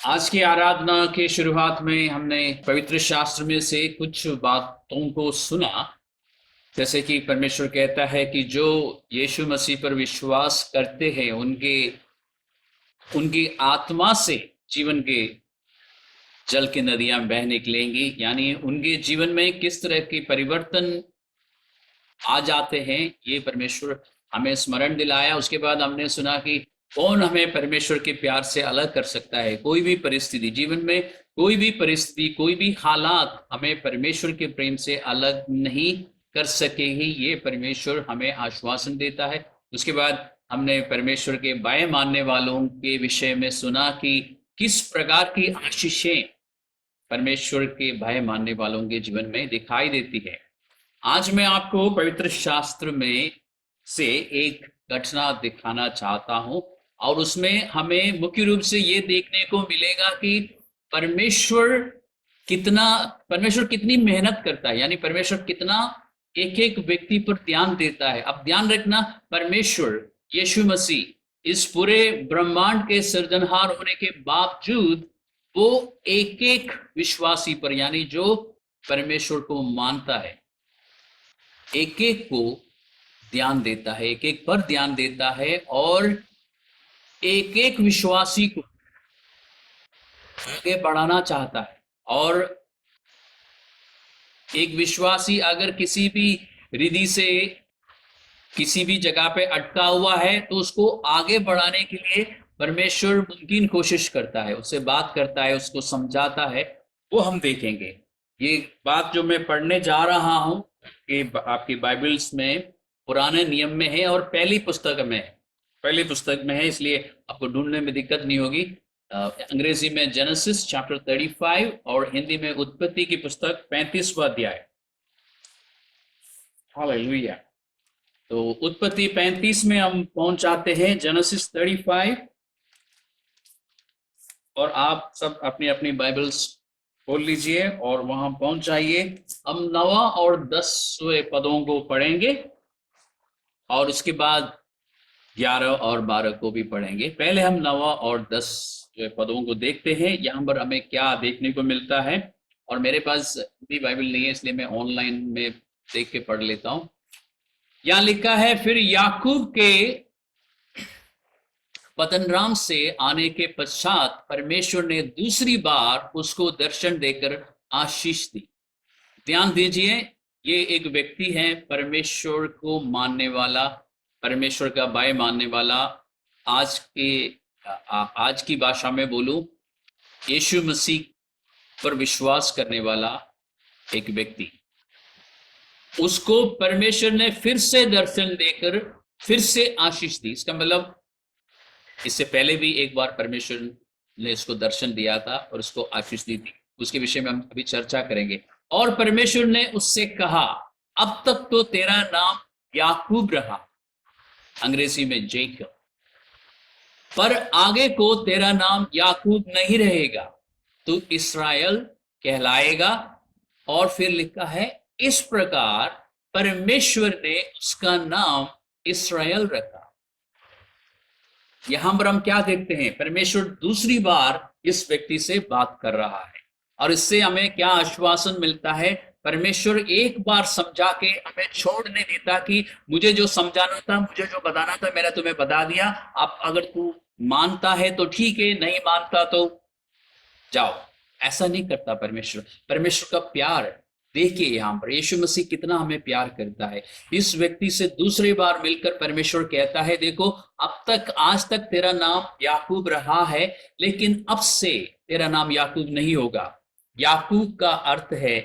आज की आराधना के शुरुआत में हमने पवित्र शास्त्र में से कुछ बातों को सुना। जैसे कि परमेश्वर कहता है कि जो यीशु मसीह पर विश्वास करते हैं उनके उनकी आत्मा से जीवन के जल की नदियां बह निकलेंगी। यानी उनके जीवन में किस तरह की परिवर्तन आ जाते हैं, ये परमेश्वर हमें स्मरण दिलाया। उसके बाद हमने सुना कि कौन हमें परमेश्वर के प्यार से अलग कर सकता है। कोई भी परिस्थिति जीवन में, कोई भी परिस्थिति, कोई भी हालात हमें परमेश्वर के प्रेम से अलग नहीं कर सकेगी, ये परमेश्वर हमें आश्वासन देता है। उसके बाद हमने परमेश्वर के भय मानने वालों के विषय में सुना कि किस प्रकार की आशीषें परमेश्वर के भय मानने वालों के जीवन में दिखाई देती है। आज मैं आपको पवित्र शास्त्र में से एक घटना दिखाना चाहता हूं, और उसमें हमें मुख्य रूप से ये देखने को मिलेगा कि परमेश्वर कितना परमेश्वर कितनी मेहनत करता है। यानी परमेश्वर कितना एक एक व्यक्ति पर ध्यान देता है। अब ध्यान रखना, परमेश्वर यीशु मसीह इस पूरे ब्रह्मांड के सृजनहार होने के बावजूद वो एक एक विश्वासी पर, यानी जो परमेश्वर को मानता है, एक एक को ध्यान देता है, एक एक पर ध्यान देता है, और एक एक विश्वासी को आगे बढ़ाना चाहता है। और एक विश्वासी अगर किसी भी रिधि से किसी भी जगह पे अटका हुआ है तो उसको आगे बढ़ाने के लिए परमेश्वर मुमकिन कोशिश करता है, उससे बात करता है, उसको समझाता है। वो हम देखेंगे। ये बात जो मैं पढ़ने जा रहा हूं कि आपकी बाइबल्स में पुराने नियम में है और पहली पुस्तक में है। पहली पुस्तक में है, इसलिए आपको ढूंढने में दिक्कत नहीं होगी। अंग्रेजी में जेनेसिस चैप्टर 35 और हिंदी में उत्पत्ति की पुस्तक 35वां अध्याय। हालेलुया। तो उत्पत्ति 35 में हम पहुंच जाते हैं, जेनेसिस 35। और आप सब अपनी अपनी बाइबल्स खोल लीजिए और वहां पहुंच जाइए। हम 9 और 10वें पदों को पढ़ेंगे और उसके बाद 11 और 12 को भी पढ़ेंगे। पहले हम 9 और 10 पदों को देखते हैं, यहाँ पर हमें क्या देखने को मिलता है। और मेरे पास भी बाइबल नहीं है, इसलिए मैं ऑनलाइन में देख के पढ़ लेता हूँ। यहाँ लिखा है, फिर याकूब के पद्दनराम से आने के पश्चात परमेश्वर ने दूसरी बार उसको दर्शन देकर आशीष दी। ध्यान दीजिए, ये एक व्यक्ति है परमेश्वर को मानने वाला, परमेश्वर का भय मानने वाला। आज की भाषा में बोलूं, यीशु मसीह पर विश्वास करने वाला एक व्यक्ति। उसको परमेश्वर ने फिर से दर्शन देकर फिर से आशीष दी। इसका मतलब इससे पहले भी एक बार परमेश्वर ने इसको दर्शन दिया था और उसको आशीष दी थी, उसके विषय में हम अभी चर्चा करेंगे। और परमेश्वर ने उससे कहा, अब तक तो तेरा नाम याकूब रहा, अंग्रेजी में जेकब, पर आगे को तेरा नाम याकूब नहीं रहेगा, तू इस्राएल कहलाएगा। और फिर लिखा है, इस प्रकार परमेश्वर ने उसका नाम इस्राएल रखा। यहां पर हम क्या देखते हैं, परमेश्वर दूसरी बार इस व्यक्ति से बात कर रहा है और इससे हमें क्या आश्वासन मिलता है। परमेश्वर एक बार समझा के हमें छोड़ नहीं देता कि मुझे जो समझाना था, मुझे जो बताना था, मैंने तुम्हें बता दिया। अब अगर तू मानता है तो ठीक है, नहीं मानता तो जाओ। ऐसा नहीं करता परमेश्वर। परमेश्वर का प्यार देखिए, यहां पर यीशु मसीह कितना हमें प्यार करता है। इस व्यक्ति से दूसरी बार मिलकर परमेश्वर कहता है, देखो, अब तक आज तक तेरा नाम याकूब रहा है, लेकिन अब से तेरा नाम याकूब नहीं होगा। याकूब का अर्थ है,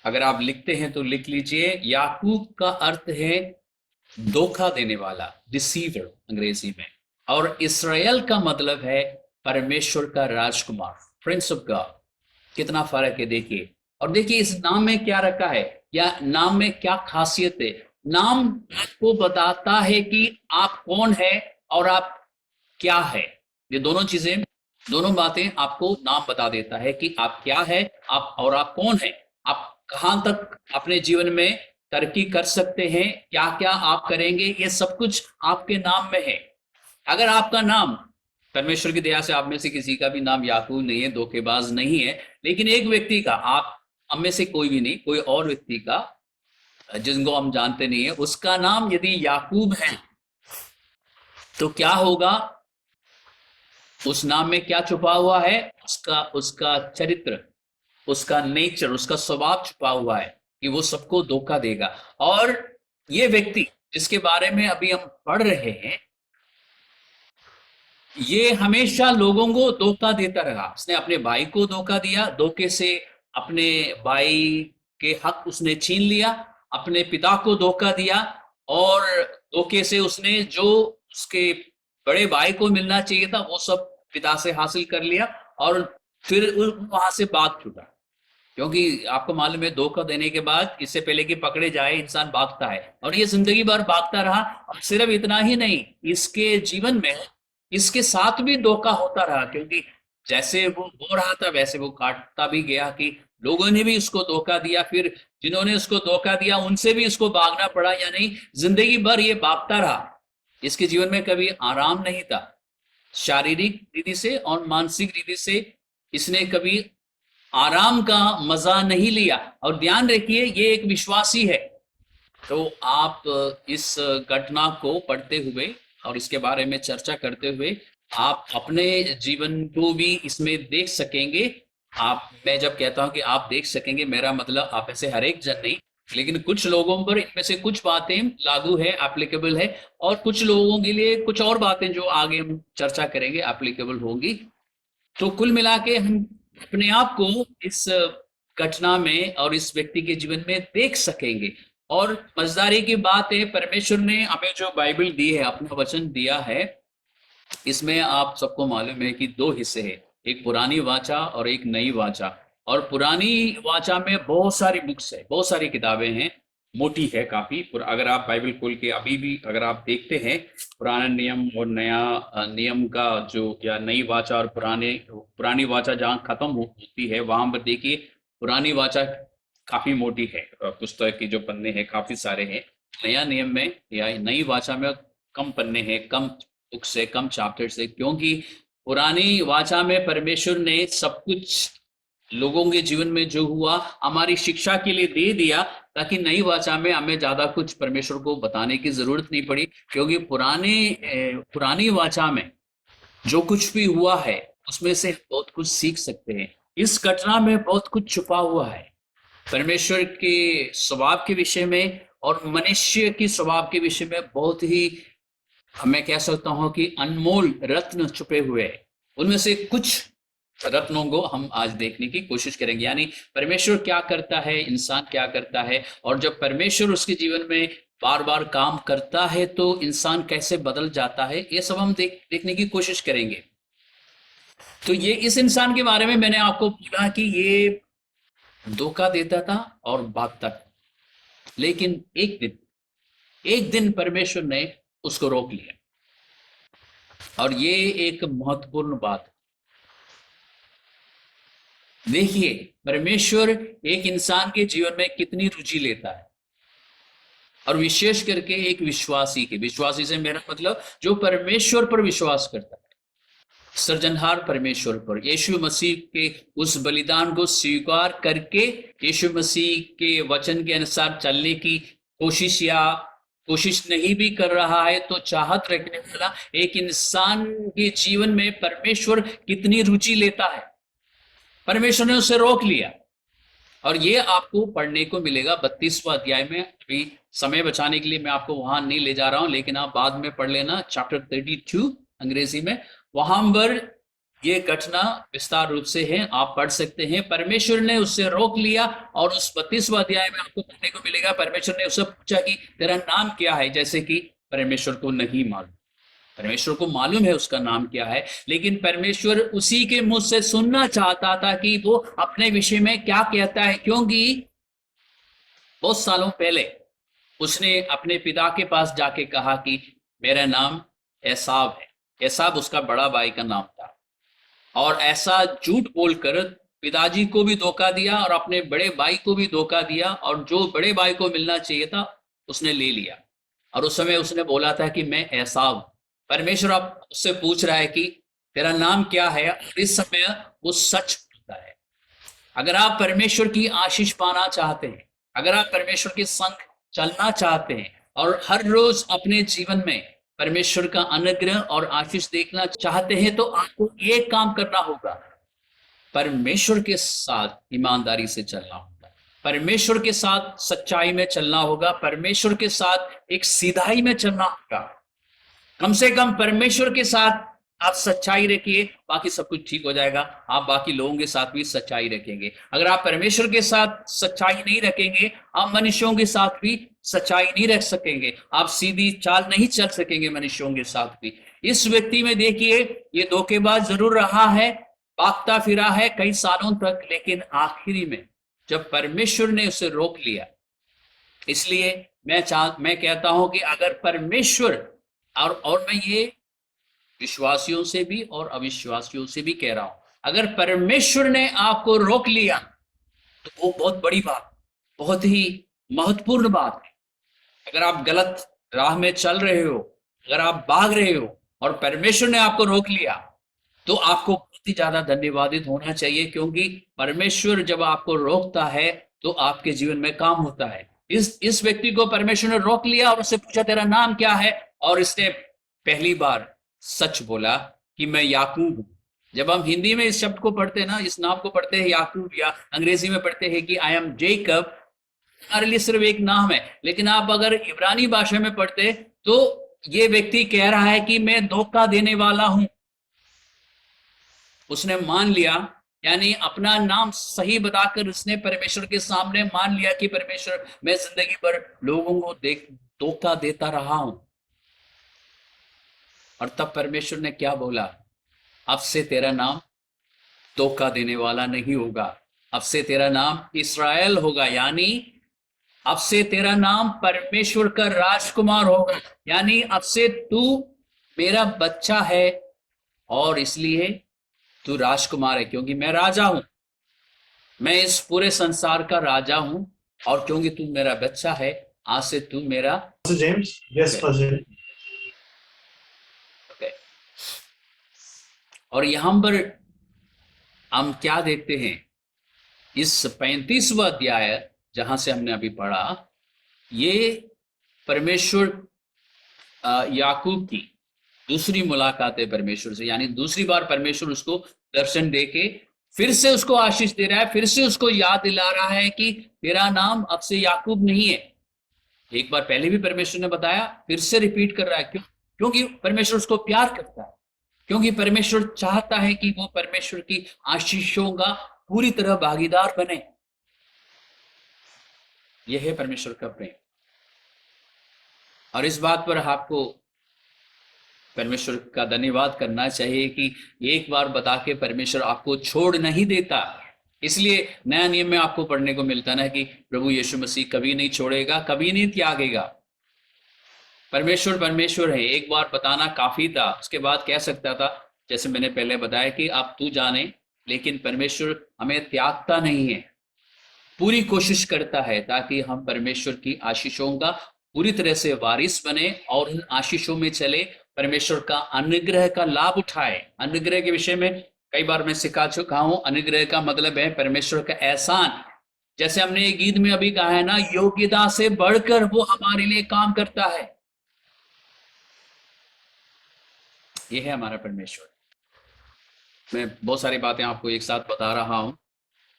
अगर आप लिखते हैं तो लिख लीजिए, याकूब का अर्थ है धोखा देने वाला, डिसीवर अंग्रेजी में। और इस्राएल का मतलब है परमेश्वर का राजकुमार, प्रिंस ऑफ गॉड। कितना फर्क है देखिए। और देखिए इस नाम में क्या रखा है, या नाम में क्या खासियत है। नाम आपको बताता है कि आप कौन है और आप क्या है। ये दोनों चीजें, दोनों बातें आपको नाम बता देता है कि आप क्या है, आप और आप कौन है। आप कहां तक अपने जीवन में तरक्की कर सकते हैं, क्या क्या आप करेंगे, ये सब कुछ आपके नाम में है। अगर आपका नाम परमेश्वर की दया से आप में से किसी का भी नाम याकूब नहीं है, धोखेबाज नहीं है, लेकिन एक व्यक्ति का, आप हम में से कोई भी नहीं, कोई और व्यक्ति का जिनको हम जानते नहीं है, उसका नाम यदि याकूब है तो क्या होगा? उस नाम में क्या छुपा हुआ है? उसका उसका चरित्र, उसका नेचर, उसका स्वभाव छुपा हुआ है कि वो सबको धोखा देगा। और ये व्यक्ति जिसके बारे में अभी हम पढ़ रहे हैं, ये हमेशा लोगों को धोखा देता रहा। उसने अपने भाई को धोखा दिया, धोखे से अपने भाई के हक उसने छीन लिया, अपने पिता को धोखा दिया, और धोखे से उसने जो उसके बड़े भाई को मिलना चाहिए था वो सब पिता से हासिल कर लिया, और फिर वहां से भाग छूटा। क्योंकि आपको मालूम है, धोखा देने के बाद, इससे पहले कि पकड़े जाए, इंसान भागता है, और ये जिंदगी भर भागता रहा। और सिर्फ इतना ही नहीं, इसके जीवन में इसके साथ भी धोखा होता रहा, क्योंकि जैसे वो हो रहा था वैसे वो काटता भी गया, कि लोगों ने भी उसको धोखा दिया, फिर जिन्होंने उसको धोखा दिया उनसे भी इसको भागना पड़ा, या नहीं, जिंदगी भर ये भागता रहा। इसके जीवन में कभी आराम नहीं था, शारीरिक रीति से और मानसिक रीति से इसने कभी आराम का मजा नहीं लिया। और ध्यान रखिए, ये एक विश्वासी है। तो आप इस घटना को पढ़ते हुए और इसके बारे में चर्चा करते हुए आप अपने जीवन को भी इसमें देख सकेंगे। आप, मैं जब कहता हूं कि आप देख सकेंगे, मेरा मतलब आप ऐसे हर एक जन नहीं, लेकिन कुछ लोगों पर इनमें से कुछ बातें लागू है, एप्लीकेबल है, और कुछ लोगों के लिए कुछ और बातें जो आगे हम चर्चा करेंगे एप्लीकेबल होंगी। तो कुल मिला के हम अपने आप को इस घटना में और इस व्यक्ति के जीवन में देख सकेंगे। और मजेदारी की बात है, परमेश्वर ने हमें जो बाइबल दी है, अपना वचन दिया है, इसमें आप सबको मालूम है कि दो हिस्से हैं, एक पुरानी वाचा और एक नई वाचा। और पुरानी वाचा में बहुत सारी बुक्स है, बहुत सारी किताबें हैं, मोटी है काफी। अगर आप बाइबल खोल के अभी भी अगर आप देखते हैं, पुराना नियम और नया नियम का जो, या नई वाचा और पुरानी वाचा जहाँ खत्म होती है वहां पर देखिए, पुरानी वाचा काफी मोटी है, पुस्तक की जो पन्ने हैं काफी सारे हैं। नया नियम में या नई वाचा में कम पन्ने हैं, कम बुक से, कम चैप्टर से, क्योंकि पुरानी वाचा में परमेश्वर ने सब कुछ लोगों के जीवन में जो हुआ हमारी शिक्षा के लिए दे दिया, ताकि नई वाचा में हमें ज्यादा कुछ परमेश्वर को बताने की जरूरत नहीं पड़ी। क्योंकि पुरानी वाचा में जो कुछ भी हुआ है उसमें से बहुत कुछ सीख सकते हैं। इस घटना में बहुत कुछ छुपा हुआ है, परमेश्वर के स्वभाव के विषय में और मनुष्य की स्वभाव के विषय में बहुत ही, मैं कह सकता हूं कि अनमोल रत्न छुपे हुए हैं। उनमें से कुछ रत्नों को हम आज देखने की कोशिश करेंगे, यानी परमेश्वर क्या करता है, इंसान क्या करता है, और जब परमेश्वर उसके जीवन में बार बार काम करता है तो इंसान कैसे बदल जाता है, ये सब हम देखने की कोशिश करेंगे। तो ये इस इंसान के बारे में मैंने आपको बोला कि ये धोखा देता था और भागता था, लेकिन एक दिन परमेश्वर ने उसको रोक लिया। और ये एक महत्वपूर्ण बात है। देखिए, परमेश्वर एक इंसान के जीवन में कितनी रुचि लेता है, और विशेष करके एक विश्वासी से मेरा मतलब जो परमेश्वर पर विश्वास करता है, सृजनहार परमेश्वर पर, यीशु मसीह के उस बलिदान को स्वीकार करके यीशु मसीह के वचन के अनुसार चलने की कोशिश नहीं भी कर रहा है, तो चाहत रखने वाला एक इंसान के जीवन में परमेश्वर कितनी रुचि लेता है। परमेश्वर ने उसे रोक लिया, और ये आपको पढ़ने को मिलेगा 32वां अध्याय में। अभी समय बचाने के लिए मैं आपको वहां नहीं ले जा रहा हूं, लेकिन आप बाद में पढ़ लेना, चैप्टर 32 अंग्रेजी में, वहां पर ये घटना विस्तार रूप से है, आप पढ़ सकते हैं। परमेश्वर ने उससे रोक लिया, और उस 32वां अध्याय में आपको पढ़ने को मिलेगा, परमेश्वर ने उससे पूछा कि तेरा नाम क्या है, जैसे कि परमेश्वर को नहीं मालूम। परमेश्वर को मालूम है उसका नाम क्या है, लेकिन परमेश्वर उसी के मुंह से सुनना चाहता था कि वो अपने विषय में क्या कहता है, क्योंकि बहुत सालों पहले उसने अपने पिता के पास जाके कहा कि मेरा नाम एसाव है। एसाव उसका बड़ा भाई का नाम था, और ऐसा झूठ बोलकर पिताजी को भी धोखा दिया और अपने बड़े भाई को भी धोखा दिया, और जो बड़े भाई को मिलना चाहिए था उसने ले लिया। और उस समय उसने बोला था कि मैं एसाव। परमेश्वर अब उससे पूछ रहा है कि तेरा नाम क्या है, और इस समय वो सच बोलता है। अगर आप परमेश्वर की आशीष पाना चाहते हैं, अगर आप परमेश्वर के संग चलना चाहते हैं और हर रोज अपने जीवन में परमेश्वर का अनुग्रह और आशीष देखना चाहते हैं, तो आपको एक काम करना होगा, परमेश्वर के साथ ईमानदारी से चलना होगा, परमेश्वर के साथ सच्चाई में चलना होगा, परमेश्वर के साथ एक सीधाई में चलना होगा। कम से कम परमेश्वर के साथ आप सच्चाई रखिए, बाकी सब कुछ ठीक हो जाएगा। आप बाकी लोगों के साथ भी सच्चाई रखेंगे। अगर आप परमेश्वर के साथ सच्चाई नहीं रखेंगे, आप मनुष्यों के साथ भी सच्चाई नहीं रख सकेंगे, आप सीधी चाल नहीं चल सकेंगे मनुष्यों के साथ भी। इस व्यक्ति में देखिए, ये धोखेबाज जरूर रहा है, भागता फिरा है कई सालों तक, लेकिन आखिरी में जब परमेश्वर ने उसे रोक लिया, इसलिए मैं कहता हूं कि अगर परमेश्वर, और मैं ये विश्वासियों से भी और अविश्वासियों से भी कह रहा हूं, अगर परमेश्वर ने आपको रोक लिया तो वो बहुत बड़ी बात, बहुत ही महत्वपूर्ण बात है। अगर आप गलत राह में चल रहे हो, अगर आप भाग रहे हो और परमेश्वर ने आपको रोक लिया, तो आपको बहुत ही ज्यादा धन्यवादित होना चाहिए, क्योंकि परमेश्वर जब आपको रोकता है तो आपके जीवन में काम होता है। इस व्यक्ति को परमेश्वर ने रोक लिया और उससे पूछा तेरा नाम क्या है, और इसने पहली बार सच बोला कि मैं याकूब हूं। जब हम हिंदी में इस शब्द को पढ़ते हैं ना, इस नाम को पढ़ते हैं याकूब, या अंग्रेजी में पढ़ते हैं कि आई एम जेकब, हमारे लिए सिर्फ एक नाम है। लेकिन आप अगर इब्रानी भाषा में पढ़ते तो ये व्यक्ति कह रहा है कि मैं धोखा देने वाला हूं। उसने मान लिया, यानी अपना नाम सही बताकर उसने परमेश्वर के सामने मान लिया कि परमेश्वर, मैं जिंदगी भर लोगों को धोखा देता रहा हूं। और तब परमेश्वर ने क्या बोला, अब से तेरा नाम धोखा देने वाला नहीं होगा, अब से तेरा नाम इस्राएल होगा, यानी अब से तेरा नाम परमेश्वर का राजकुमार होगा, यानी अब से तू मेरा बच्चा है, और इसलिए तू राजकुमार है, क्योंकि मैं राजा हूं, मैं इस पूरे संसार का राजा हूं, और क्योंकि तू मेरा बच्चा है, आज से तू मेरा James? Yes, Pastor. और यहां पर हम क्या देखते हैं, इस 35वां अध्याय जहां से हमने अभी पढ़ा, ये परमेश्वर याकूब की दूसरी मुलाकात है परमेश्वर से, यानी दूसरी बार परमेश्वर उसको दर्शन देके फिर से उसको आशीष दे रहा है, फिर से उसको याद दिला रहा है कि तेरा नाम अब से याकूब नहीं है। एक बार पहले भी परमेश्वर ने बताया, फिर से रिपीट कर रहा है। क्यों? क्योंकि परमेश्वर उसको प्यार करता है, क्योंकि परमेश्वर चाहता है कि वो परमेश्वर की आशीषों का पूरी तरह भागीदार बने। यह है परमेश्वर का प्रेम। और इस बात पर आपको परमेश्वर का धन्यवाद करना चाहिए कि एक बार बता के परमेश्वर आपको छोड़ नहीं देता। इसलिए नया नियम में आपको पढ़ने को मिलता ना कि प्रभु यीशु मसीह कभी नहीं छोड़ेगा, कभी नहीं त्यागेगा। परमेश्वर परमेश्वर है, एक बार बताना काफी था। उसके बाद कह सकता था, जैसे मैंने पहले बताया कि आप तू जाने, लेकिन परमेश्वर हमें त्यागता नहीं है, पूरी कोशिश करता है ताकि हम परमेश्वर की आशीषों का पूरी तरह से वारिस बने और उन आशीषों में चले, परमेश्वर का अनुग्रह का लाभ उठाए। अनुग्रह के विषय में कई बार मैं सिखा चुका हूं। अनुग्रह का मतलब है परमेश्वर का एहसान। जैसे हमने एक गीत में अभी कहा है ना, योग्यता से बढ़कर वो हमारे लिए काम करता है। ये है हमारा परमेश्वर। मैं बहुत सारी बातें आपको एक साथ बता रहा हूं,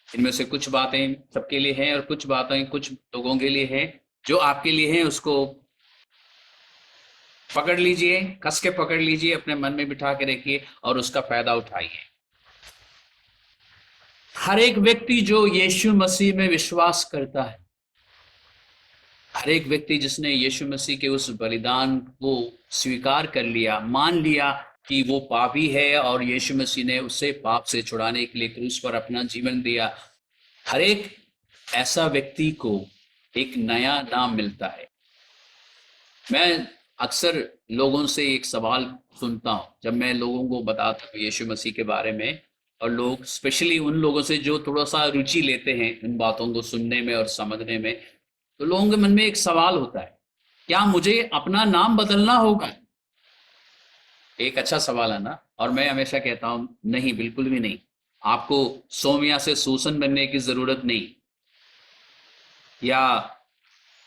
इनमें से कुछ बातें सबके लिए हैं और कुछ बातें कुछ लोगों के लिए हैं। जो आपके लिए हैं उसको पकड़ लीजिए, कस के पकड़ लीजिए, अपने मन में बिठा के रखिए और उसका फायदा उठाइए। हर एक व्यक्ति जो यीशु मसीह में विश्वास करता है, हर एक व्यक्ति जिसने यीशु मसीह के उस बलिदान को स्वीकार कर लिया, मान लिया कि वो पापी है और यीशु मसीह ने उसे पाप से छुड़ाने के लिए क्रूस पर अपना जीवन दिया, हर एक ऐसा व्यक्ति को एक नया नाम मिलता है। मैं अक्सर लोगों से एक सवाल सुनता हूं जब मैं लोगों को बताता हूं यीशु मसीह के बारे में, और लोग स्पेशली उन लोगों से जो थोड़ा सा रुचि लेते हैं इन बातों को सुनने में और समझने में, तो लोगों के मन में एक सवाल होता है, क्या मुझे अपना नाम बदलना होगा? एक अच्छा सवाल है ना, और मैं हमेशा कहता हूं नहीं, बिल्कुल भी नहीं। आपको सोमिया से सूसन बनने की जरूरत नहीं, या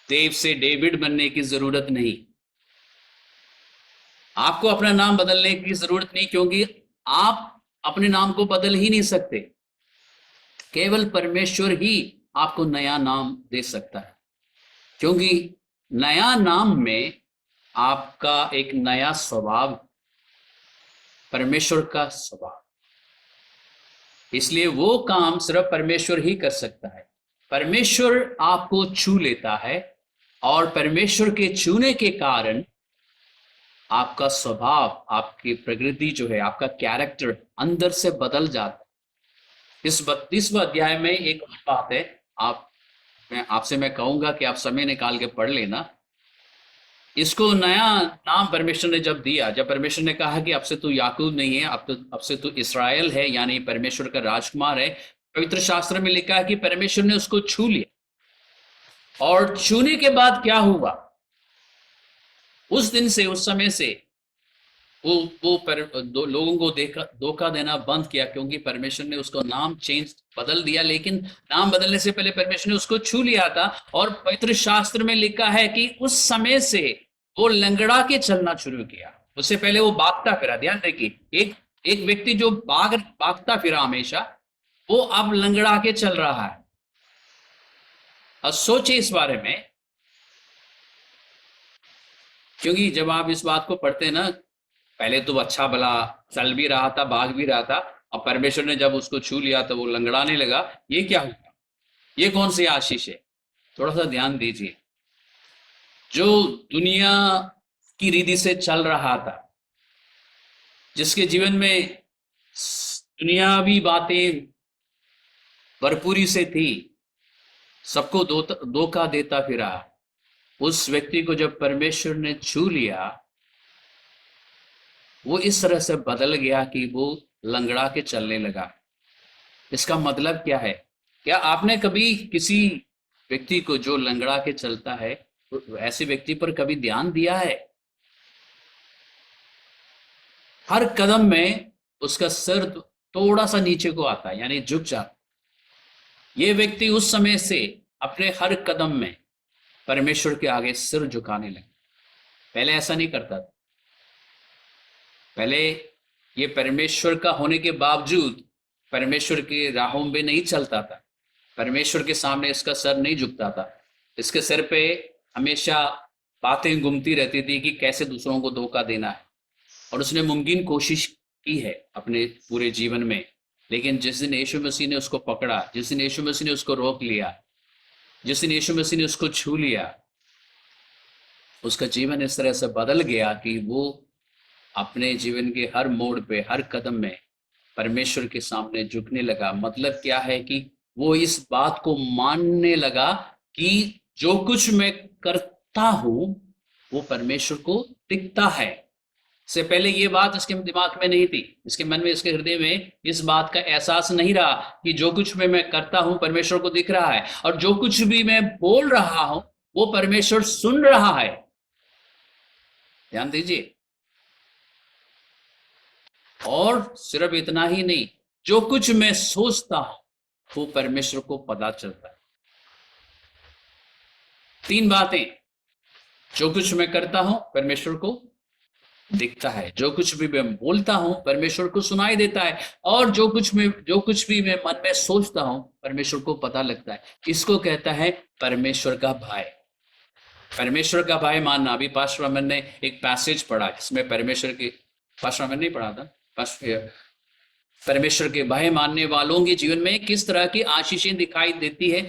देव से डेविड बनने की जरूरत नहीं। आपको अपना नाम बदलने की जरूरत नहीं, क्योंकि आप अपने नाम को बदल ही नहीं सकते। केवल परमेश्वर ही आपको नया नाम दे सकता है, क्योंकि नया नाम में आपका एक नया स्वभाव, परमेश्वर का स्वभाव। इसलिए वो काम सिर्फ परमेश्वर ही कर सकता है। परमेश्वर आपको छू लेता है, और परमेश्वर के छूने के कारण आपका स्वभाव, आपकी प्रकृति जो है, आपका कैरेक्टर अंदर से बदल जाता है। इस 32वें अध्याय में एक और बात है, मैं कहूंगा कि आप समय निकाल के पढ़ लेना। इसको नया नाम परमेश्वर ने जब दिया, जब परमेश्वर ने कहा कि अब से तू याकूब नहीं है, अब से तू इसराइल है, यानी परमेश्वर का राजकुमार है। पवित्र शास्त्र में लिखा है कि परमेश्वर ने उसको छू लिया, और छूने के बाद क्या हुआ, उस दिन से, उस समय से लोगों को धोखा देना बंद किया, क्योंकि परमेश्वर ने उसको नाम बदल दिया। लेकिन नाम बदलने से पहले परमेश्वर ने उसको छू लिया था, और पवित्र शास्त्र में लिखा है कि उस समय से वो लंगड़ा के चलना शुरू किया। उससे पहले वो भागता फिरा। ध्यान रखिए, एक एक व्यक्ति जो भागता फिरा हमेशा, वो अब लंगड़ा के चल रहा है। अब सोचिए इस बारे में, क्योंकि जब आप इस बात को पढ़ते हैं ना, पहले तो अच्छा भला चल भी रहा था, भाग भी रहा था, अब परमेश्वर ने जब उसको छू लिया तो वो लंगड़ाने लगा। ये क्या हुआ? ये कौन सी आशीष है? थोड़ा सा ध्यान दीजिए। जो दुनिया की रीति से चल रहा था, जिसके जीवन में दुनियावी बातें भरपूरी से थी, सबको धोखा देता फिरा, उस व्यक्ति को जब परमेश्वर ने छू लिया, वो इस तरह से बदल गया कि वो लंगड़ा के चलने लगा। इसका मतलब क्या है? क्या आपने कभी किसी व्यक्ति को जो लंगड़ा के चलता है, ऐसे व्यक्ति पर कभी ध्यान दिया है? हर कदम में उसका सिर थोड़ा सा नीचे को आता है, यानी झुक जाता। ये व्यक्ति उस समय से अपने हर कदम में परमेश्वर के आगे सिर झुकाने लगा। पहले ऐसा नहीं करता था। पहले ये परमेश्वर का होने के बावजूद परमेश्वर की राहों में नहीं चलता था, परमेश्वर के सामने इसका सर नहीं झुकता था। इसके सिर पे हमेशा बातें घूमती रहती थी कि कैसे दूसरों को धोखा देना है, और उसने मुमकिन कोशिश की है अपने पूरे जीवन में। लेकिन जिस दिन यीशु मसीह ने उसको पकड़ा, जिस दिन यीशु मसीह ने उसको रोक लिया, जिस दिन यीशु मसीह ने उसको छू लिया, उसका जीवन इस तरह से बदल गया कि वो अपने जीवन के हर मोड़ पे, हर कदम में परमेश्वर के सामने झुकने लगा। मतलब क्या है कि वो इस बात को मानने लगा कि जो कुछ मैं करता हूं वो परमेश्वर को दिखता है। से पहले ये बात इसके दिमाग में नहीं थी, इसके मन में, इसके हृदय में इस बात का एहसास नहीं रहा कि जो कुछ मैं करता हूं परमेश्वर को दिख रहा है, और जो कुछ भी मैं बोल रहा हूं वो परमेश्वर सुन रहा है। ध्यान दीजिए। और सिर्फ इतना ही नहीं, जो कुछ मैं सोचता हूं वो परमेश्वर को पता चलता है। तीन बातें, जो कुछ मैं करता हूं परमेश्वर को दिखता है, जो कुछ भी मैं बोलता हूं परमेश्वर को सुनाई देता है, और जो कुछ भी मैं मन में सोचता हूं परमेश्वर को पता लगता है। इसको कहता है परमेश्वर का भय। परमेश्वर का भय मानना। अभी पास्टर अमन ने एक पैसेज पढ़ा जिसमें परमेश्वर की, पास्टर अमन नहीं पढ़ा था, परमेश्वर के भय मानने वालों के जीवन में किस तरह की आशीषें दिखाई देती है,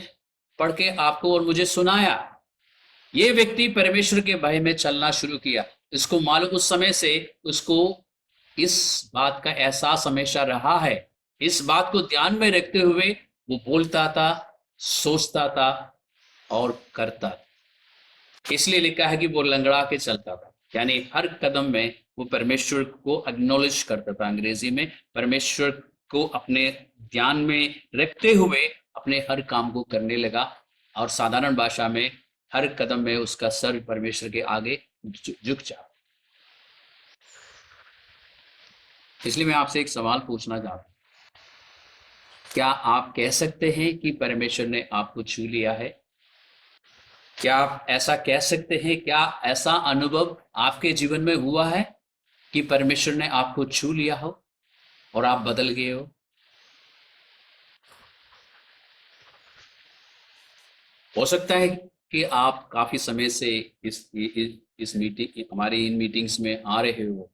पढ़ के आपको और मुझे सुनाया। ये व्यक्ति परमेश्वर के भय में चलना शुरू किया। इसको मालूम, उस समय से उसको इस बात का एहसास हमेशा रहा है। इस बात को ध्यान में रखते हुए वो बोलता था, सोचता था और करता था। इसलिए लिखा है कि वो लंगड़ा के चलता था, यानी हर कदम में वो परमेश्वर को एक्नॉलेज करता था। अंग्रेजी में परमेश्वर को अपने ध्यान में रखते हुए अपने हर काम को करने लगा, और साधारण भाषा में हर कदम में उसका सर परमेश्वर के आगे झुक जा। इसलिए मैं आपसे एक सवाल पूछना चाहता हूँ, क्या आप कह सकते हैं कि परमेश्वर ने आपको छू लिया है? क्या आप ऐसा कह सकते हैं? क्या ऐसा अनुभव आपके जीवन में हुआ है कि परमेश्वर ने आपको छू लिया हो और आप बदल गए हो? हो सकता है कि आप काफी समय से इस मीटिंग हमारी इन मीटिंग्स में आ रहे हो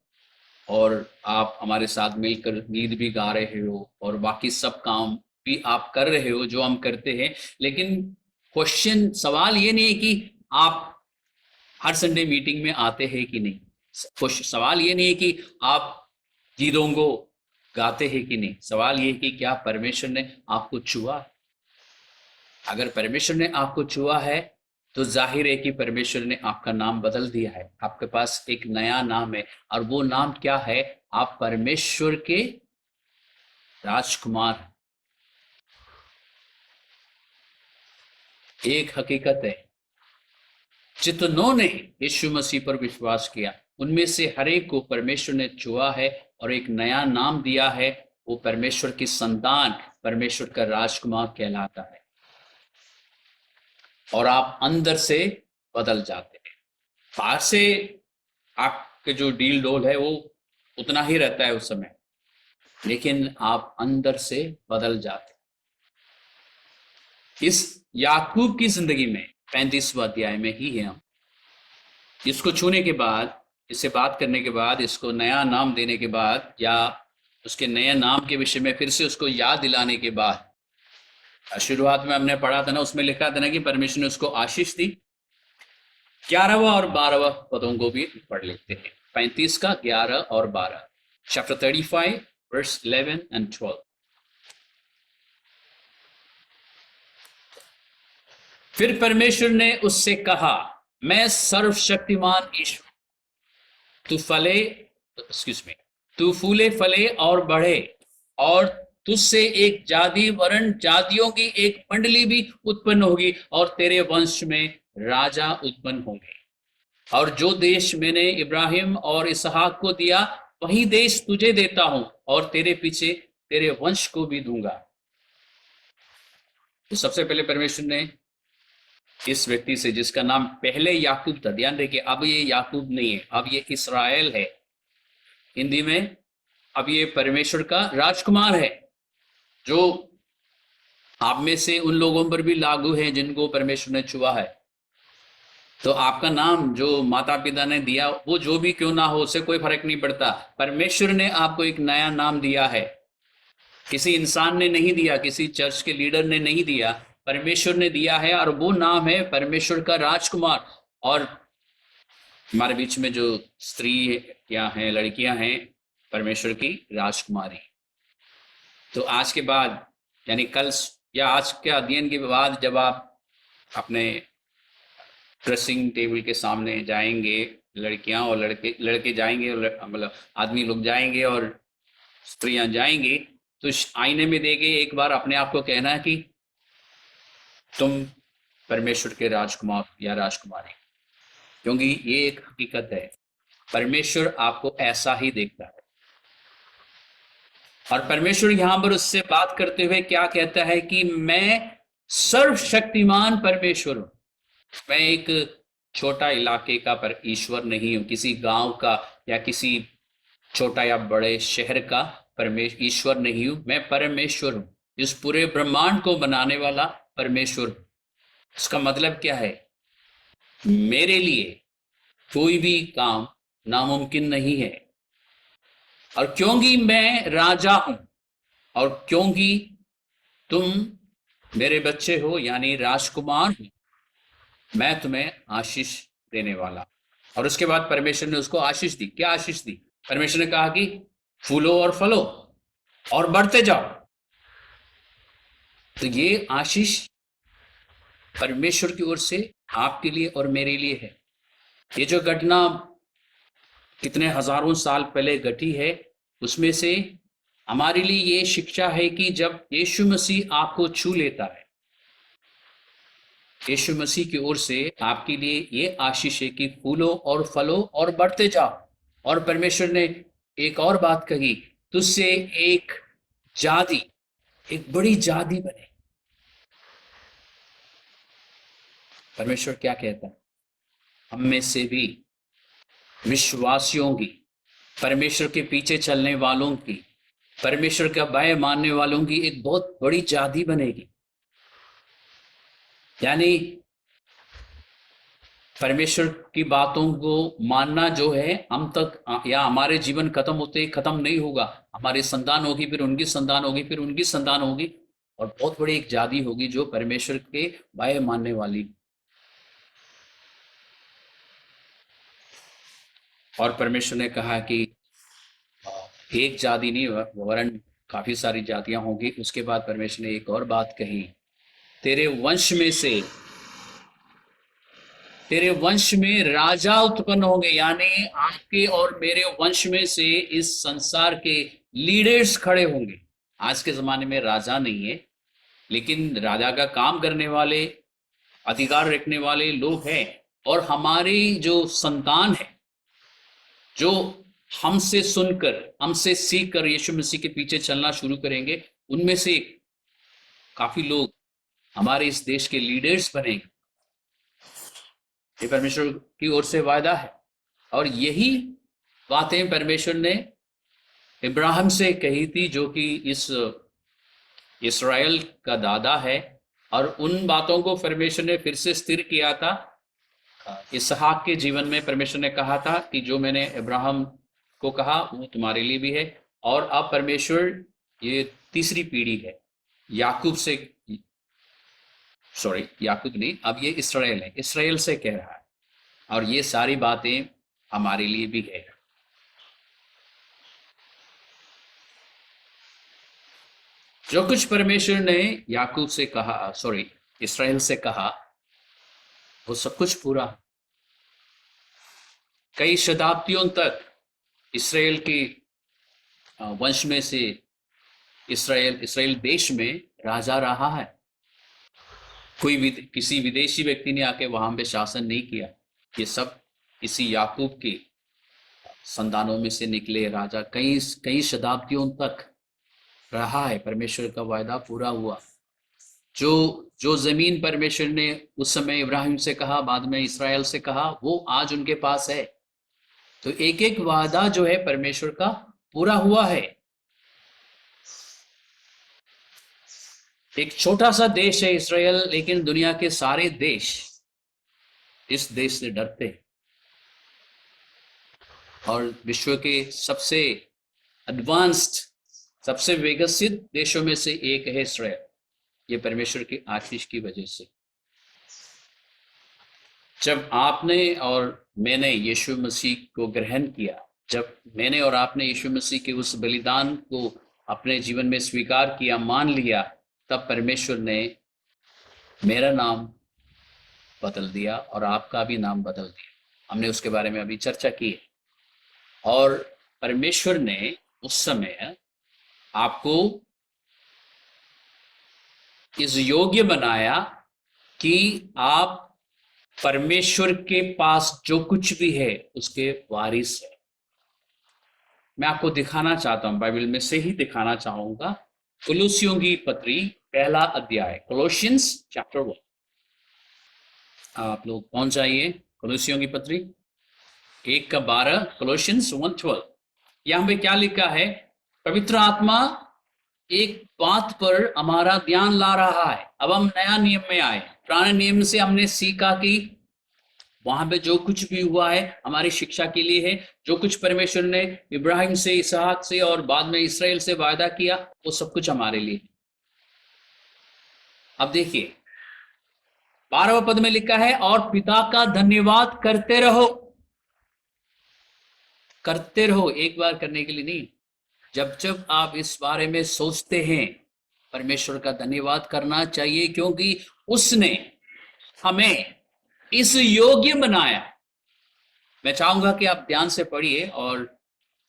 और आप हमारे साथ मिलकर गीत भी गा रहे हो और बाकी सब काम भी आप कर रहे हो जो हम करते हैं, लेकिन क्वेश्चन सवाल ये नहीं है कि आप हर संडे मीटिंग में आते हैं कि नहीं। सवाल ये नहीं है कि आप गीतों को गाते हैं कि नहीं। सवाल ये है कि क्या परमेश्वर ने आपको छुआ? अगर परमेश्वर ने आपको छुआ है तो जाहिर है कि परमेश्वर ने आपका नाम बदल दिया है। आपके पास एक नया नाम है और वो नाम क्या है? आप परमेश्वर के राजकुमार। एक हकीकत है, जितनों ने यीशु मसीह पर विश्वास किया उनमें से हर एक को परमेश्वर ने छुआ है और एक नया नाम दिया है। वो परमेश्वर की संतान, परमेश्वर का राजकुमार कहलाता है और आप अंदर से बदल जाते हैं। बाहर से आपके जो डील डोल है वो उतना ही रहता है उस समय, लेकिन आप अंदर से बदल जाते हैं। इस याकूब की जिंदगी में 35वां अध्याय में ही है हम। इसको छूने के बाद, इससे बात करने के बाद, इसको नया नाम देने के बाद या उसके नए नाम के विषय में फिर से उसको याद दिलाने के बाद, शुरुआत में हमने पढ़ा था ना, उसमें लिखा था ना कि परमेश्वर ने उसको आशीष दी। 11वां और 12वां पदों को भी पढ़ लेते हैं। 35 का 11 और 12, चैप्टर 35 वर्स 11 एंड 12। फिर परमेश्वर ने उससे कहा, मैं सर्वशक्तिमान ईश्वर, तू फूले फले और बढ़े और तुझसे एक जाति वरण जातियों की एक मंडली भी उत्पन्न होगी और तेरे वंश में राजा उत्पन्न होंगे। और जो देश मैंने इब्राहिम और इसहाक को दिया वही देश तुझे देता हूं और तेरे पीछे तेरे वंश को भी दूंगा। तो सबसे पहले परमेश्वर ने इस व्यक्ति से, जिसका नाम पहले याकूब था, ध्यान रखिए अब ये याकूब नहीं है, अब ये इसराइल है हिंदी में। अब ये परमेश्वर का राजकुमार है, जो आप में से उन लोगों पर भी लागू है जिनको परमेश्वर ने छुआ है। तो आपका नाम जो माता पिता ने दिया वो जो भी क्यों ना हो, उससे कोई फर्क नहीं पड़ता। परमेश्वर ने आपको एक नया नाम दिया है, किसी इंसान ने नहीं दिया, किसी चर्च के लीडर ने नहीं दिया, परमेश्वर ने दिया है और वो नाम है परमेश्वर का राजकुमार। और हमारे बीच में जो स्त्री क्या हैं, लड़कियां हैं, परमेश्वर की राजकुमारी। तो आज के बाद यानी कल या आज के अध्ययन के बाद जब आप अपने ड्रेसिंग टेबल के सामने जाएंगे, लड़कियां और लड़के जाएंगे, मतलब आदमी लोग जाएंगे और स्त्रियां जाएंगी, तो आईने में देख के एक बार अपने आप को कहना है कि तुम परमेश्वर के राजकुमार या राजकुमारी, क्योंकि ये एक हकीकत है, परमेश्वर आपको ऐसा ही देखता है। और परमेश्वर यहां पर उससे बात करते हुए क्या कहता है कि मैं सर्वशक्तिमान परमेश्वर हूं। मैं एक छोटा इलाके का पर ईश्वर नहीं हूं, किसी गांव का या किसी छोटा या बड़े शहर का परमेश्वर ईश्वर नहीं हूं। मैं परमेश्वर हूं, इस पूरे ब्रह्मांड को बनाने वाला परमेश्वर। इसका मतलब क्या है? मेरे लिए कोई भी काम नामुमकिन नहीं है। और क्योंकि मैं राजा हूं और क्योंकि तुम मेरे बच्चे हो यानी राजकुमार हो, मैं तुम्हें आशीष देने वाला। और उसके बाद परमेश्वर ने उसको आशीष दी। क्या आशीष दी? परमेश्वर ने कहा कि फूलो और फलो और बढ़ते जाओ। तो ये आशीष परमेश्वर की ओर से आपके लिए और मेरे लिए है। ये जो घटना कितने हजारों साल पहले घटी है, उसमें से हमारे लिए ये शिक्षा है कि जब यीशु मसीह आपको छू लेता है, यीशु मसीह की ओर से आपके लिए ये आशीष है कि फूलो और फलो और बढ़ते जाओ। और परमेश्वर ने एक और बात कही तुझसे एक जाति, एक बड़ी जाति बने। परमेश्वर क्या कहता है? हम में से भी विश्वासियों की, परमेश्वर के पीछे चलने वालों की, परमेश्वर का भय मानने वालों की एक बहुत बड़ी जाति बनेगी। यानी परमेश्वर की बातों को मानना जो है हम तक या हमारे जीवन खत्म होते खत्म नहीं होगा। हमारी संतान होगी, फिर उनकी संतान होगी, फिर उनकी संतान होगी, और बहुत बड़ी एक जाति होगी जो परमेश्वर के भय मानने वाली। और परमेश्वर ने कहा कि एक जाति नहीं वरन काफी सारी जातियां होंगी। उसके बाद परमेश्वर ने एक और बात कही, तेरे वंश में राजा उत्पन्न होंगे। यानी आपके और मेरे वंश में से इस संसार के लीडर्स खड़े होंगे। आज के जमाने में राजा नहीं है, लेकिन राजा का काम करने वाले, अधिकार रखने वाले लोग हैं। और हमारी जो संतान है, जो हमसे सुनकर, हमसे सीखकर यीशु मसीह के पीछे चलना शुरू करेंगे, उनमें से काफी लोग हमारे इस देश के लीडर्स बनेंगे। ये परमेश्वर की ओर से वायदा है। और यही बातें परमेश्वर ने इब्राहिम से कही थी, जो कि इस इस्राएल का दादा है। और उन बातों को परमेश्वर ने फिर से स्थिर किया था। इसहाक के जीवन में परमेश्वर ने कहा था कि जो मैंने इब्राहिम को कहा वो तुम्हारे लिए भी है। और अब परमेश्वर, ये तीसरी पीढ़ी है, याकूब नहीं, अब ये इस्राएल है, इस्राएल से कह रहा है। और ये सारी बातें हमारे लिए भी है। जो कुछ परमेश्वर ने याकूब से कहा, इस्राएल से कहा, वो सब कुछ पूरा। कई शताब्दियों तक इस्राएल के वंश में से इस्राएल देश में राजा रहा है। किसी विदेशी व्यक्ति ने आके वहां पे शासन नहीं किया। ये सब इसी याकूब के संतानों में से निकले राजा कई शताब्दियों तक रहा है। परमेश्वर का वायदा पूरा हुआ। जो जमीन परमेश्वर ने उस समय इब्राहिम से कहा, बाद में इस्राएल से कहा, वो आज उनके पास है। तो एक एक वादा जो है परमेश्वर का पूरा हुआ है। एक छोटा सा देश है इस्राएल, लेकिन दुनिया के सारे देश इस देश से डरते हैं। और विश्व के सबसे एडवांस्ड, सबसे विकसित देशों में से एक है इस्राएल। ये परमेश्वर की आशीष की वजह से। जब आपने और मैंने यीशु मसीह को ग्रहण किया, जब मैंने और आपने यीशु मसीह के उस बलिदान को अपने जीवन में स्वीकार किया, मान लिया, तब परमेश्वर ने मेरा नाम बदल दिया और आपका भी नाम बदल दिया। हमने उसके बारे में अभी चर्चा की है। और परमेश्वर ने उस समय आपको इस योग्य बनाया कि आप परमेश्वर के पास जो कुछ भी है उसके वारिस है। मैं आपको दिखाना चाहता हूं, बाइबल में से ही दिखाना चाहूंगा। कुलुसियों की पत्री पहला अध्याय, कोलोशियंस चैप्टर 1। आप लोग पहुंच जाइए कुलुसियों की पत्री 1:12, कोलोशियंस 1:12। यहां पे क्या लिखा है? पवित्र आत्मा एक बात पर हमारा ध्यान ला रहा है। अब हम नया नियम में आए। पुराने नियम से हमने सीखा कि वहां पे जो कुछ भी हुआ है हमारी शिक्षा के लिए है। जो कुछ परमेश्वर ने इब्राहिम से, इसहाक से और बाद में इस्राएल से वायदा किया, वो सब कुछ हमारे लिए। अब देखिए 12वें पद में लिखा है, और पिता का धन्यवाद करते रहो। करते रहो, एक बार करने के लिए नहीं। जब जब आप इस बारे में सोचते हैं, परमेश्वर का धन्यवाद करना चाहिए, क्योंकि उसने हमें इस योग्य बनाया। मैं चाहूंगा कि आप ध्यान से पढ़िए और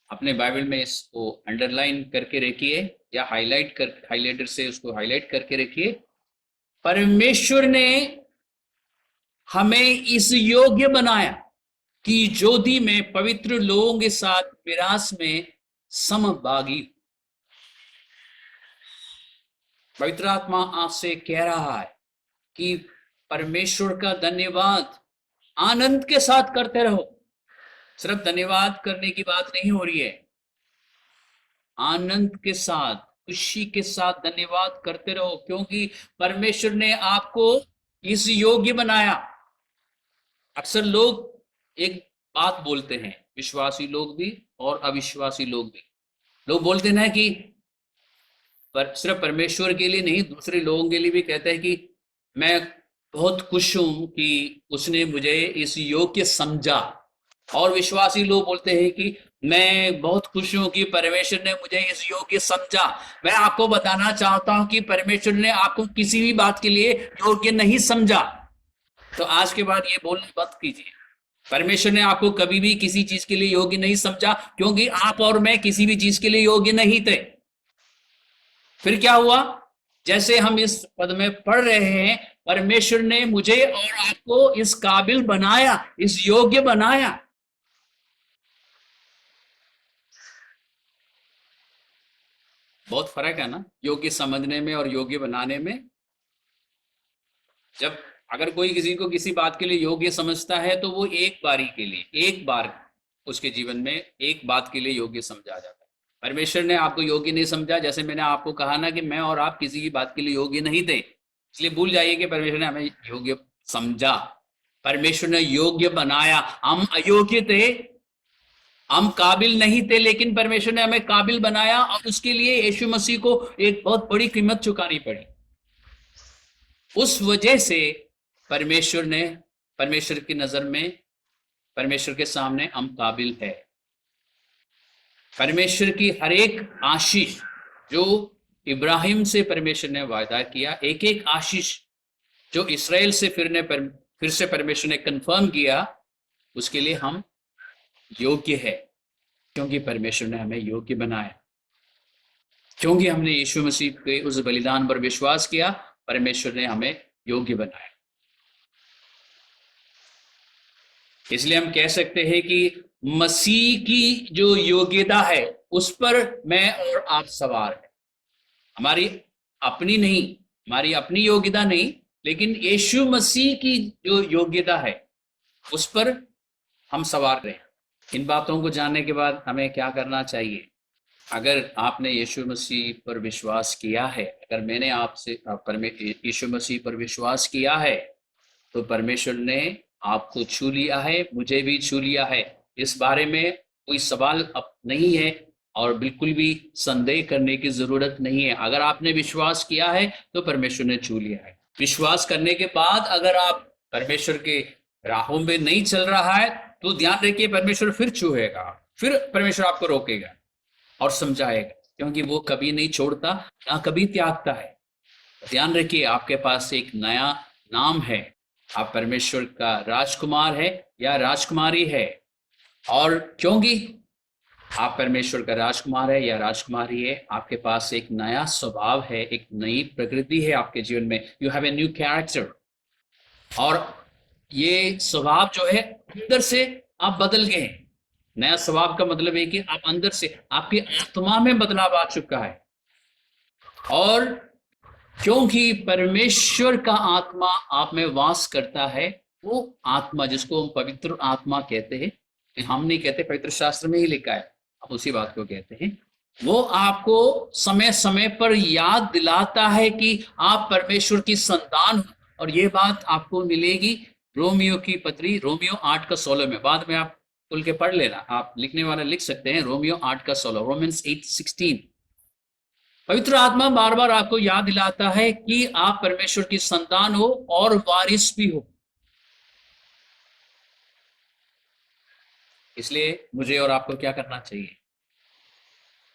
अपने बाइबल में इसको अंडरलाइन करके रखिए या हाइलाइटर से उसको हाईलाइट करके रखिए। परमेश्वर ने हमें इस योग्य बनाया कि ज्योति में पवित्र लोगों के साथ विरास में समभागी। पवित्र आत्मा आपसे कह रहा है कि परमेश्वर का धन्यवाद आनंद के साथ करते रहो। सिर्फ धन्यवाद करने की बात नहीं हो रही है, आनंद के साथ, खुशी के साथ धन्यवाद करते रहो, क्योंकि परमेश्वर ने आपको इस योग्य बनाया। अक्सर लोग एक बात बोलते हैं, विश्वासी लोग भी और अविश्वासी लोग भी। लोग बोलते हैं कि सिर्फ परमेश्वर के लिए नहीं, दूसरे लोगों के लिए भी कहते हैं कि मैं बहुत खुश हूं कि उसने मुझे इस योग्य समझा। और विश्वासी लोग बोलते हैं कि मैं बहुत खुश हूं कि परमेश्वर ने मुझे इस योग्य समझा। मैं आपको बताना चाहता हूं कि परमेश्वर ने आपको किसी भी बात के लिए योग्य नहीं समझा। तो आज के बाद ये बोलना बंद कीजिए, परमेश्वर ने आपको कभी भी किसी चीज के लिए योग्य नहीं समझा, क्योंकि आप और मैं किसी भी चीज के लिए योग्य नहीं थे। फिर क्या हुआ? जैसे हम इस पद में पढ़ रहे हैं, परमेश्वर ने मुझे और आपको इस काबिल बनाया, इस योग्य बनाया। बहुत फर्क है ना योग्य समझने में और योग्य बनाने में। जब अगर कोई किसी को किसी बात के लिए योग्य समझता है तो वो एक बारी के लिए, एक बार उसके जीवन में एक बात के लिए योग्य समझा जाता है। परमेश्वर ने आपको योग्य नहीं समझा। जैसे मैंने आपको कहा ना कि मैं और आप किसी की बात के लिए योग्य नहीं थे, इसलिए भूल जाइए कि परमेश्वर ने हमें योग्य समझा। परमेश्वर ने योग्य बनाया। हम अयोग्य थे, हम काबिल नहीं थे, लेकिन परमेश्वर ने हमें काबिल बनाया और उसके लिए यीशु मसीह को एक बहुत बड़ी कीमत चुकानी पड़ी। उस वजह से परमेश्वर की नजर में, परमेश्वर के सामने हम काबिल है। परमेश्वर की हर एक आशीष जो इब्राहिम से परमेश्वर ने वायदा किया, एक एक आशीष जो इसराइल से फिर से परमेश्वर ने कंफर्म किया, उसके लिए हम योग्य है, क्योंकि परमेश्वर ने हमें योग्य बनाया। क्योंकि हमने यीशु मसीह के उस बलिदान पर विश्वास किया, परमेश्वर ने हमें योग्य बनाया। इसलिए हम कह सकते हैं कि मसीह की जो योग्यता है उस पर मैं और आप सवार हैं। हमारी अपनी नहीं, हमारी अपनी योग्यता नहीं, लेकिन यीशु मसीह की जो योग्यता है उस पर हम सवार रहे। इन बातों को जानने के बाद हमें क्या करना चाहिए? अगर आपने यीशु मसीह पर विश्वास किया है, अगर मैंने आपसे यीशु मसीह पर विश्वास किया है, तो परमेश्वर ने आपको छू लिया है, मुझे भी छू लिया है। इस बारे में कोई सवाल अब नहीं है और बिल्कुल भी संदेह करने की जरूरत नहीं है। अगर आपने विश्वास किया है तो परमेश्वर ने छू लिया है। विश्वास करने के बाद अगर आप परमेश्वर के राहों में नहीं चल रहा है तो ध्यान रखिए, परमेश्वर फिर छूएगा, फिर परमेश्वर आपको रोकेगा और समझाएगा, क्योंकि वो कभी नहीं छोड़ता, ना कभी त्यागता है। ध्यान रखिए, आपके पास एक नया नाम है। आप परमेश्वर का राजकुमार है या राजकुमारी है, और क्योंकि आप परमेश्वर का राजकुमार है या राजकुमारी है, आपके पास एक नया स्वभाव है, एक नई प्रकृति है आपके जीवन में। You have a new character. और ये स्वभाव जो है अंदर से आप बदल गए हैं। नया स्वभाव का मतलब है कि आप अंदर से, आपकी आत्मा में बदलाव आ चुका है। और क्योंकि परमेश्वर का आत्मा आप में वास करता है, वो आत्मा जिसको हम पवित्र आत्मा कहते हैं, हम नहीं कहते, पवित्र शास्त्र में ही लिखा है, हम उसी बात को कहते हैं, वो आपको समय समय पर याद दिलाता है कि आप परमेश्वर की संतान हो। और ये बात आपको मिलेगी रोमियो की पत्री, रोमियो 8:16 में। बाद में आप खुल के पढ़ लेना, आप लिखने वाला लिख सकते हैं, रोमियो 8:16, रोमन्स 8:16। पवित्र आत्मा बार बार आपको याद दिलाता है कि आप परमेश्वर की संतान हो और वारिस भी हो। इसलिए मुझे और आपको क्या करना चाहिए?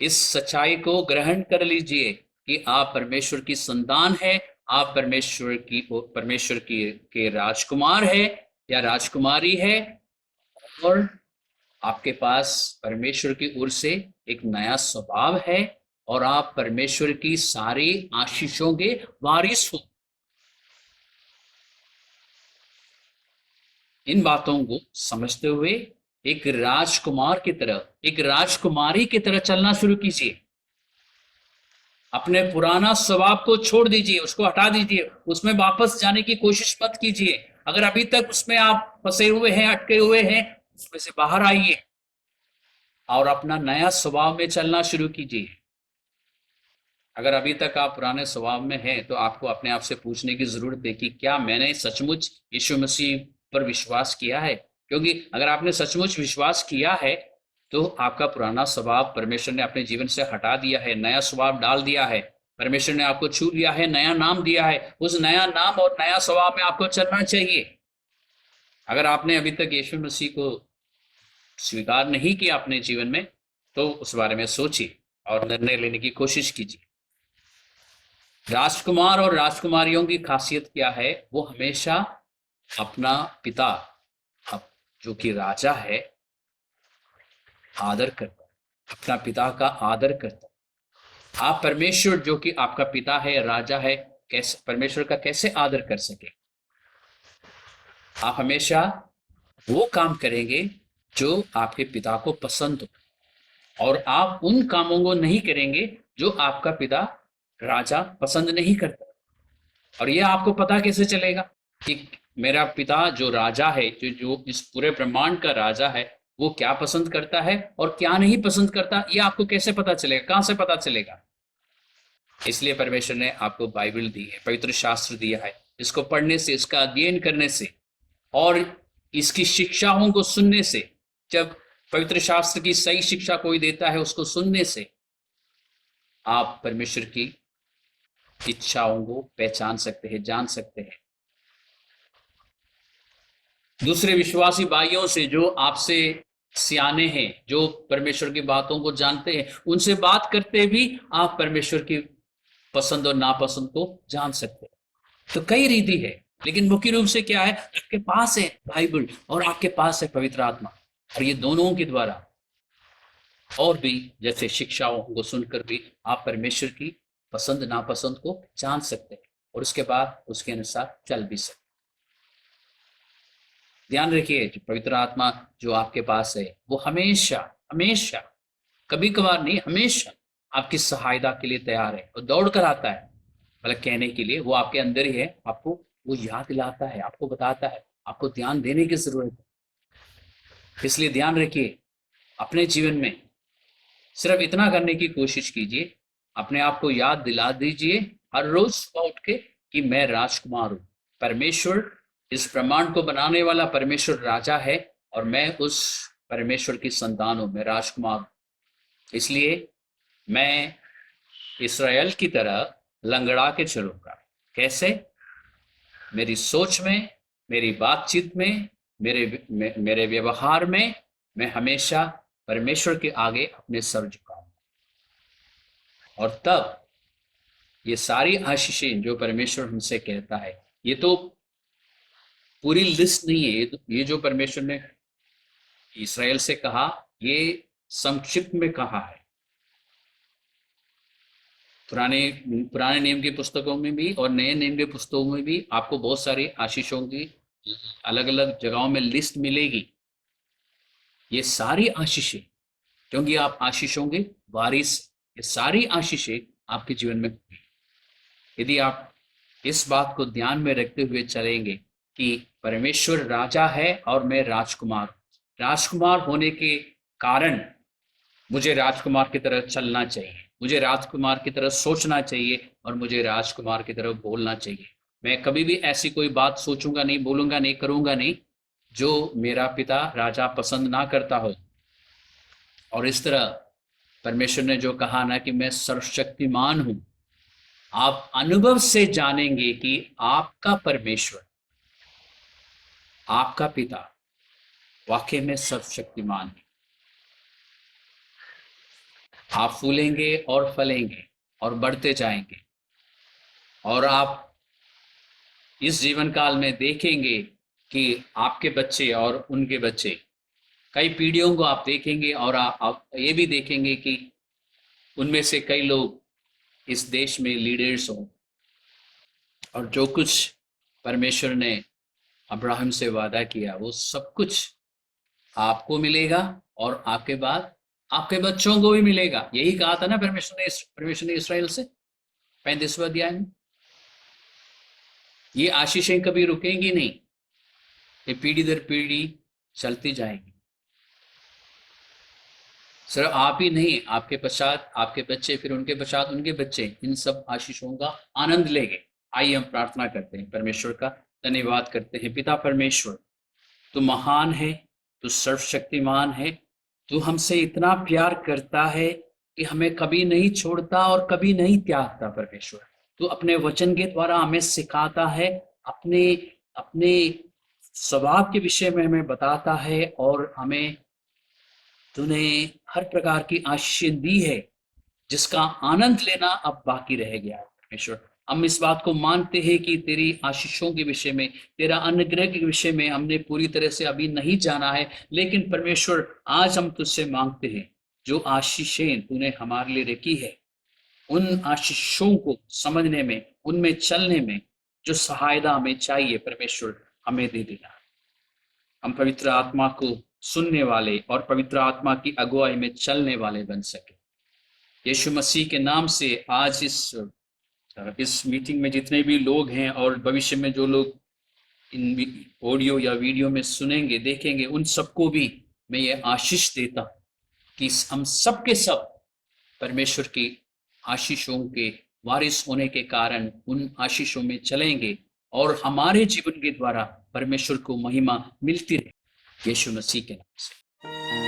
इस सच्चाई को ग्रहण कर लीजिए कि आप परमेश्वर की संतान है, आप परमेश्वर की के राजकुमार है या राजकुमारी है, और आपके पास परमेश्वर की ओर से एक नया स्वभाव है, और आप परमेश्वर की सारी आशीषों के वारिस हो। इन बातों को समझते हुए एक राजकुमार की तरह, एक राजकुमारी की तरह चलना शुरू कीजिए। अपने पुराना स्वभाव को छोड़ दीजिए, उसको हटा दीजिए, उसमें वापस जाने की कोशिश मत कीजिए। अगर अभी तक उसमें आप फंसे हुए हैं, अटके हुए हैं, उसमें से बाहर आइए और अपना नया स्वभाव में चलना शुरू कीजिए। अगर अभी तक आप पुराने स्वभाव में हैं, तो आपको अपने आप से पूछने की जरूरत है कि क्या मैंने सचमुच यीशु मसीह पर विश्वास किया है? क्योंकि अगर आपने सचमुच विश्वास किया है, तो आपका पुराना स्वभाव परमेश्वर ने अपने जीवन से हटा दिया है, नया स्वभाव डाल दिया है। परमेश्वर ने आपको छू लिया है, नया नाम दिया है। उस नया नाम और नया स्वभाव में आपको चलना चाहिए। अगर आपने अभी तक यीशु मसीह को स्वीकार नहीं किया अपने जीवन में, तो उस बारे में सोचिए और निर्णय लेने की कोशिश कीजिए। राजकुमार और राजकुमारियों की खासियत क्या है? वो हमेशा अपना पिता, जो कि राजा है, आदर करता, अपना पिता का आदर करता। आप परमेश्वर, जो कि आपका पिता है, राजा है, कैसे परमेश्वर का कैसे आदर कर सके? आप हमेशा वो काम करेंगे जो आपके पिता को पसंद हो, और आप उन कामों को नहीं करेंगे जो आपका पिता राजा पसंद नहीं करता। और यह आपको पता कैसे चलेगा कि मेरा पिता जो राजा है, जो इस पूरे ब्रह्मांड का राजा है, वो क्या पसंद करता है और क्या नहीं पसंद करता? ये आपको कैसे पता चलेगा? कहां से पता चलेगा? इसलिए परमेश्वर ने आपको बाइबल दी है, पवित्र शास्त्र दिया है। इसको पढ़ने से, इसका अध्ययन करने से और इसकी शिक्षाओं को सुनने से, जब पवित्र शास्त्र की सही शिक्षा कोई देता है, उसको सुनने से आप परमेश्वर की इच्छाओं को पहचान सकते हैं, जान सकते हैं। दूसरे विश्वासी भाइयों से जो आपसे सियाने हैं, जो परमेश्वर की बातों को जानते हैं, उनसे बात करते भी आप परमेश्वर की पसंद और नापसंद को जान सकते हैं। तो कई रीति है, लेकिन मुख्य रूप से क्या है? आपके पास है बाइबल और आपके पास है पवित्र आत्मा, और ये दोनों के द्वारा और भी जैसे शिक्षाओं को सुनकर भी आप परमेश्वर की पसंद नापसंद को जान सकते हैं, और उसके बाद उसके अनुसार चल भी सकते। ध्यान रखिए, जो पवित्र आत्मा जो आपके पास है, वो हमेशा हमेशा, कभी कभार नहीं, हमेशा आपकी सहायता के लिए तैयार है और दौड़ कर आता है। मतलब कहने के लिए वो आपके अंदर ही है, आपको वो याद दिलाता है, आपको बताता है, आपको ध्यान देने की जरूरत है। इसलिए ध्यान रखिए, अपने जीवन में सिर्फ इतना करने की कोशिश कीजिए, अपने आप को याद दिला दीजिए हर रोज सुबह उठ के कि मैं राजकुमार हूं। परमेश्वर, इस ब्रह्मांड को बनाने वाला परमेश्वर राजा है, और मैं उस परमेश्वर की संतान हूं, मैं राजकुमार हूं। इसलिए मैं इसराइल की तरह लंगड़ा के चलूंगा। कैसे? मेरी सोच में, मेरी बातचीत में, मेरे व्यवहार में मैं हमेशा परमेश्वर के आगे अपने सर झुकाऊंगा। और तब ये सारी आशीषें जो परमेश्वर हमसे कहता है, ये तो पूरी लिस्ट नहीं है, ये जो परमेश्वर ने इसराइल से कहा, ये संक्षिप्त में कहा है। पुराने पुराने नियम की पुस्तकों में भी और नए नियम की पुस्तकों में भी आपको बहुत सारी आशीषों की अलग अलग जगहों में लिस्ट मिलेगी। ये सारी आशीषें, क्योंकि आप आशीषों के वारिस, ये सारी आशीषें आपके जीवन में होंगी यदि आप इस बात को ध्यान में रखते हुए चलेंगे कि परमेश्वर राजा है और मैं राजकुमार। राजकुमार होने के कारण मुझे राजकुमार की तरह चलना चाहिए, मुझे राजकुमार की तरह सोचना चाहिए, और मुझे राजकुमार की तरह बोलना चाहिए। मैं कभी भी ऐसी कोई बात सोचूंगा नहीं, बोलूंगा नहीं, करूंगा नहीं जो मेरा पिता राजा पसंद ना करता हो। और इस तरह परमेश्वर ने जो कहा ना कि मैं सर्वशक्तिमान हूं, आप अनुभव से जानेंगे कि आपका परमेश्वर, आपका पिता वाकई में सर्वशक्तिमान है। आप फूलेंगे और फलेंगे और बढ़ते जाएंगे, और आप इस जीवन काल में देखेंगे कि आपके बच्चे और उनके बच्चे, कई पीढ़ियों को आप देखेंगे, और आप ये भी देखेंगे कि उनमें से कई लोग इस देश में लीडर्स हों, और जो कुछ परमेश्वर ने अब्राहम से वादा किया, वो सब कुछ आपको मिलेगा और आपके बाद आपके बच्चों को भी मिलेगा। यही कहा था ना परमेश्वर ने इस्राएल से 35वें अध्याय में। ये आशीषें कभी रुकेंगी नहीं, ये पीढ़ी दर पीढ़ी चलती जाएगी। सिर्फ आप ही नहीं, आपके पश्चात आपके बच्चे, फिर उनके पश्चात उनके बच्चे इन सब आशीषों का आनंद लेंगे। आइए हम प्रार्थना करते हैं, परमेश्वर का धन्यवाद करते हैं। पिता परमेश्वर, तू महान है, तू सर्वशक्तिमान है, तू हमसे इतना प्यार करता है कि हमें कभी नहीं छोड़ता और कभी नहीं त्यागता। परमेश्वर, तू अपने वचन के द्वारा हमें सिखाता है, अपने अपने स्वभाव के विषय में हमें बताता है, और हमें तूने हर प्रकार की आशीष दी है जिसका आनंद लेना अब बाकी रह गया है। परमेश्वर, हम इस बात को मानते हैं कि तेरी आशीषों के विषय में, तेरा अनुग्रह के विषय में हमने पूरी तरह से अभी नहीं जाना है, लेकिन परमेश्वर आज हम तुझसे मांगते हैं, जो आशीषें तूने हमारे लिए रखी है, उन आशीषों को समझने में, उनमें चलने में जो सहायता हमें चाहिए, परमेश्वर हमें दे देना। हम पवित्र आत्मा को सुनने वाले और पवित्र आत्मा की अगुवाई में चलने वाले बन सके। यीशु मसीह के नाम से आज इस मीटिंग में जितने भी लोग हैं और भविष्य में जो लोग इन ऑडियो या वीडियो में सुनेंगे, देखेंगे, उन सबको भी मैं ये आशीष देता कि हम सब के सब परमेश्वर की आशीषों के वारिस होने के कारण उन आशीषों में चलेंगे और हमारे जीवन के द्वारा परमेश्वर को महिमा मिलती रहे। यीशु मसीह के नाम से।